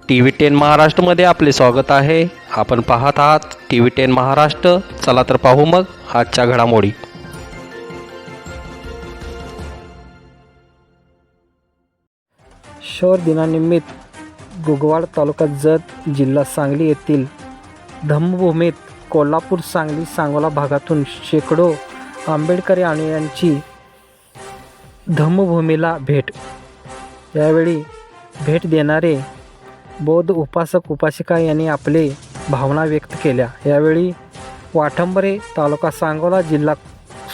TV10 महाराष्ट्रमध्ये आपले स्वागत आहे. आपण पाहत आहात TV10 महाराष्ट्र. चला तर पाहू मग आजच्या घडामोडी. शौर्य दिनानिमित्त गुगवाड तालुका जत जिल्हा सांगली येथील धम्मभूमीत कोल्हापूर सांगली सांगोला भागातून शेकडो आंबेडकरी अनुयायांची धम्मभूमीला भेट. यावेळी भेट देणारे बौद्ध उपासक उपासिका यांनी आपले भावना व्यक्त केल्या. यावेळी वाठंबरे तालुका सांगोला जिल्हा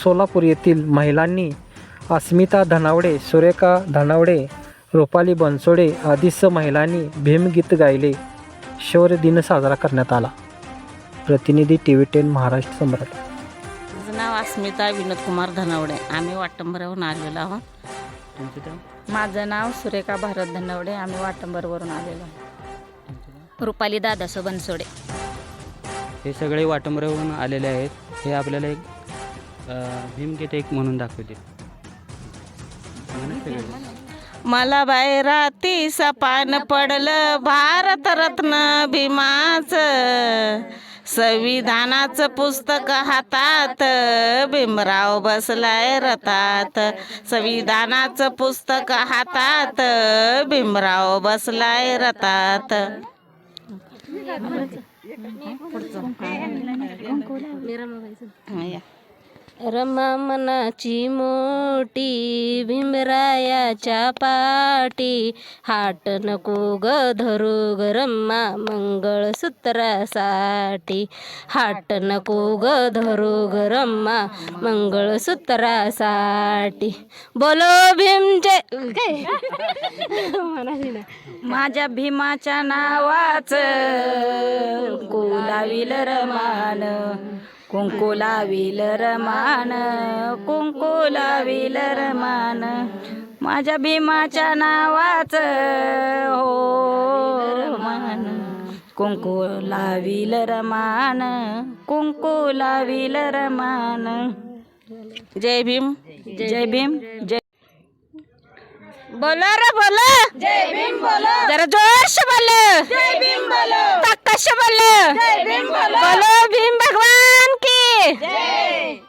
सोलापूर येथील महिलांनी अस्मिता धनावडे, सुरेखा धनावडे, रुपाली बनसोडे आदीसह महिलांनी भीमगीत गायले. शौर्य दिन साजरा करण्यात आला. प्रतिनिधी TV10 महाराष्ट्र सम्राट. माझं नाव अस्मिता विनोद कुमार धनावडे. आम्ही वाटंबऱ्यावरून आलेलो आहोत. माझं नाव सुरेखा भारत धनावडे. आम्ही वाटंबरवरून आलेलो आहोत. रुपाली दादासो बनसोडे. हे सगळे वाटंबऱ्यावरून आलेले आहेत. हे आपल्याला एक भीमगीत एक म्हणून दाखवते. मला बाहेराती सपान पडलं भारतरत्न भीमाचं, संविधानाचं पुस्तक हातात भीमराव बसलाय रथात. संविधानाचं पुस्तक हातात भीमराव बसलाय रथात. रमा मनाची मोठी भीमरायाच्या पाठी, हाट नको ग धरू ग रम्मा मंगळसूत्रासाठी. हाट नको ग धरू ग रम्मा मंगळसूत्रासाठी. बोलो भीम जय. माझ्या भीमाच्या नावाचं कुंकुलाविल रमान, कुंकुलाविल रमान, कुंकुलाविल रमान. माझ्या भीमाच्या नावाचं हो मान, कुंकुलाविल रमान, कुंकुलाविल रमान. जय भीम. जय भीम. जय बोलो रे बोलो. जय भीम बोलो. जरा जोश बोलो. जय भीम बोलो. ताकश बोलो. जय भीम बोलो. बोलो भीम भगवान की जय.